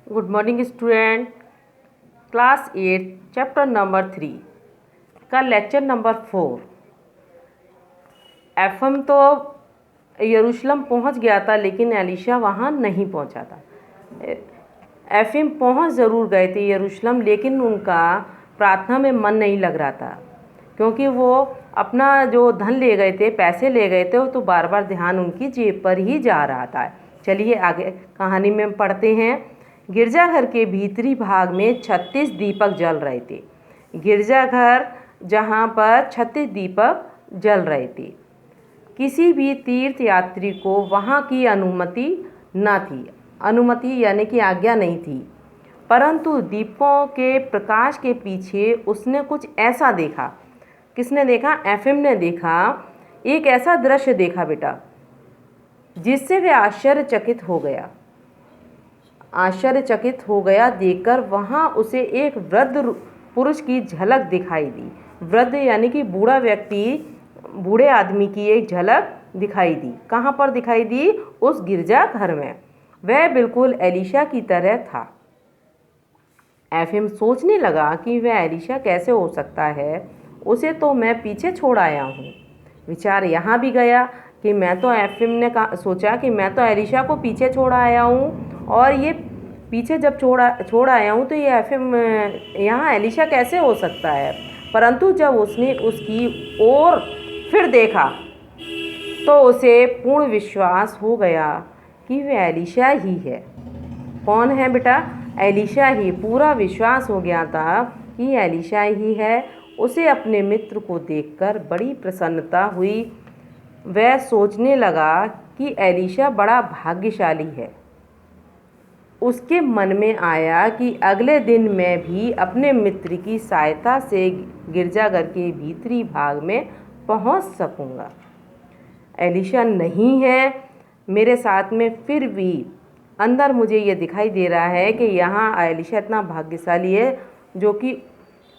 Good morning student. Class 8 chapter number 3 का lecture number 4। FM तो यरूशलेम पहुंच गया था, लेकिन एलिशा वहां नहीं पहुंचा था। एफएम पहुंच ज़रूर गए थे यरूशलेम, लेकिन उनका प्रार्थना में मन नहीं लग रहा था, क्योंकि वो अपना जो धन ले गए थे, पैसे ले गए थे, वो तो बार बार ध्यान उनकी जेब पर ही जा रहा था। चलिए आगे कहानी में पढ़ते हैं। गिरजाघर के भीतरी भाग में 36 दीपक जल रहे थे। गिरजाघर जहाँ पर 36 दीपक जल रहे थे। किसी भी तीर्थ यात्री को वहाँ की अनुमति न थी। अनुमति यानी कि आज्ञा नहीं थी, परंतु दीपों के प्रकाश के पीछे उसने कुछ ऐसा देखा। किसने देखा? एफएम ने देखा। एक ऐसा दृश्य देखा बेटा, जिससे वह आश्चर्यचकित हो गया। आश्चर्यचकित हो गया देखकर वहाँ उसे एक वृद्ध पुरुष की झलक दिखाई दी। वृद्ध यानी कि बूढ़ा व्यक्ति, बूढ़े आदमी की एक झलक दिखाई दी। कहाँ पर दिखाई दी? उस गिरजाघर में। वह बिल्कुल एलिशा की तरह था। एफएम सोचने लगा कि वह एलिशा कैसे हो सकता है, उसे तो मैं पीछे छोड़ आया हूँ। विचार यहाँ भी गया कि मैं तो एफएम ने सोचा कि मैं तो एलिशा को पीछे छोड़ आया हूँ, और ये पीछे जब छोड़ आया हूँ तो ये एफएम यहाँ एलिशा कैसे हो सकता है। परंतु जब उसने उसकी ओर फिर देखा तो उसे पूर्ण विश्वास हो गया कि वह एलिशा ही है। कौन है बेटा? एलिशा ही। पूरा विश्वास हो गया था कि एलिशा ही है। उसे अपने मित्र को देखकर बड़ी प्रसन्नता हुई। वह सोचने लगा कि एलिशा बड़ा भाग्यशाली है। उसके मन में आया कि अगले दिन मैं भी अपने मित्र की सहायता से गिरजाघर के भीतरी भाग में पहुंच सकूंगा। एलिशा नहीं है मेरे साथ में, फिर भी अंदर मुझे ये दिखाई दे रहा है कि यहाँ एलिशा इतना भाग्यशाली है, जो कि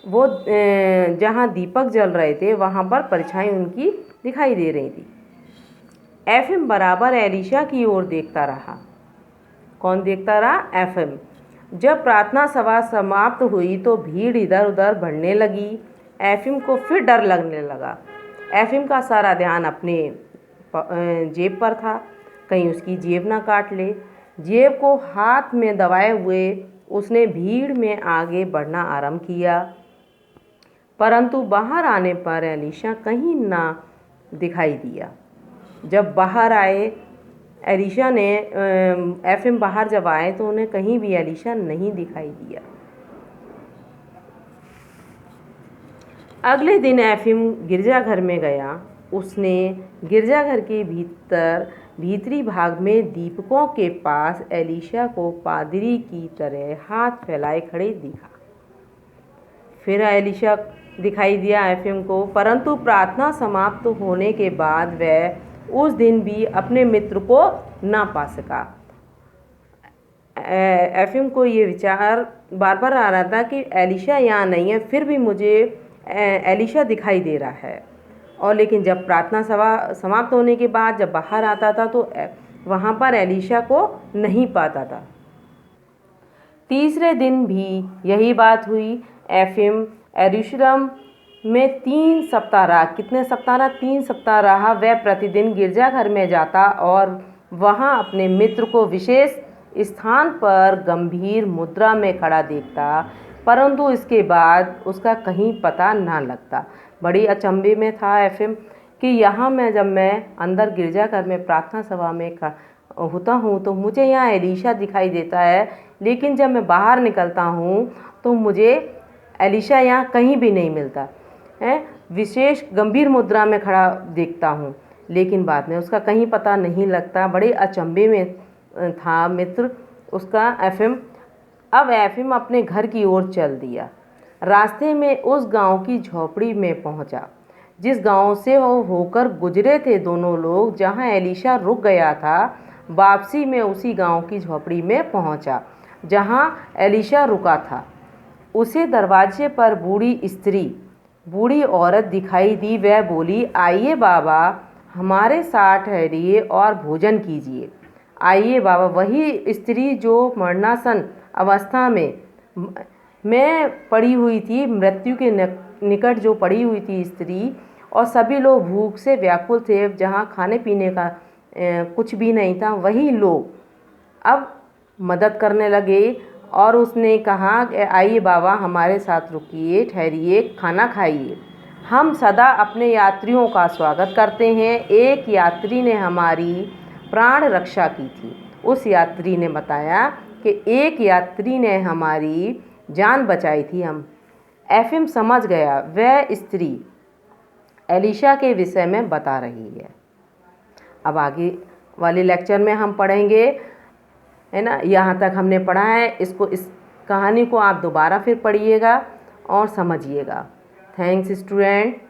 वो जहाँ दीपक जल रहे थे वहाँ पर परछाई उनकी दिखाई दे रही थी। एफएम बराबर एलिशा की ओर देखता रहा। कौन देखता रहा? एफएम। जब प्रार्थना सभा समाप्त हुई तो भीड़ इधर उधर बढ़ने लगी। एफएम को फिर डर लगने लगा। एफएम का सारा ध्यान अपने जेब पर था, कहीं उसकी जेब ना काट ले। जेब को हाथ में दबाए हुए उसने भीड़ में आगे बढ़ना आरंभ किया, परंतु बाहर आने पर एलिशा कहीं ना दिखाई दिया। जब बाहर आए एलिशा ने एफएम बाहर जब आए तो उन्हें कहीं भी एलिशा नहीं दिखाई दिया। अगले दिन एफएम गिरजाघर में गया। उसने गिरजाघर के भीतरी भाग में दीपकों के पास एलिशा को पादरी की तरह हाथ फैलाए खड़े दिखा। फिर एलिशा दिखाई दिया एफएम को, परंतु प्रार्थना समाप्त होने के बाद वह उस दिन भी अपने मित्र को ना पा सका। एफएम को ये विचार बार बार आ रहा था कि एलिशा यहाँ नहीं है, फिर भी मुझे एलिशा दिखाई दे रहा है। और लेकिन जब प्रार्थना सभा समाप्त होने के बाद जब बाहर आता था तो वहाँ पर एलिशा को नहीं पाता था। तीसरे दिन भी यही बात हुई। एफएम यरूशलेम में 3 सप्ताह रहा। कितने सप्ताह रहा? 3 सप्ताह रहा। वह प्रतिदिन गिरजाघर में जाता और वहाँ अपने मित्र को विशेष स्थान पर गंभीर मुद्रा में खड़ा देखता, परंतु इसके बाद उसका कहीं पता ना लगता। बड़ी अचंभे में था एफएम कि यहाँ जब मैं अंदर गिरजाघर में प्रार्थना सभा में होता हूँ तो मुझे यहाँ एलिशा दिखाई देता है, लेकिन जब मैं बाहर निकलता हूँ तो मुझे एलिशा यहाँ कहीं भी नहीं मिलता है। विशेष गंभीर मुद्रा में खड़ा देखता हूँ, लेकिन बाद में उसका कहीं पता नहीं लगता। बड़े अचंभे में था मित्र उसका एफएम। अब एफएम अपने घर की ओर चल दिया। रास्ते में उस गांव की झोपड़ी में पहुंचा, जिस गांव से वो होकर गुजरे थे दोनों लोग, जहां एलिशा रुक गया था। वापसी में उसी गांव की झोपड़ी में पहुंचा जहां एलिशा रुका था। उसे दरवाजे पर बूढ़ी औरत दिखाई दी। वह बोली, आइए बाबा, हमारे साथ ठहरिए और भोजन कीजिए। आइए बाबा। वही स्त्री जो मरणासन अवस्था में पड़ी हुई थी, मृत्यु के निकट जो पड़ी हुई थी स्त्री, और सभी लोग भूख से व्याकुल थे। जहाँ खाने पीने का कुछ भी नहीं था, वही लोग अब मदद करने लगे। और उसने कहा कि आइए बाबा, हमारे साथ रुकिए, ठहरिए, खाना खाइए, हम सदा अपने यात्रियों का स्वागत करते हैं। एक यात्री ने हमारी प्राण रक्षा की थी। उस यात्री ने बताया कि एक यात्री ने हमारी जान बचाई थी। हम एफएम समझ गया, वह स्त्री एलिशा के विषय में बता रही है। अब आगे वाले लेक्चर में हम पढ़ेंगे, है ना। यहाँ तक हमने पढ़ा है, इस कहानी को आप दोबारा फिर पढ़िएगा और समझिएगा। Thanks student.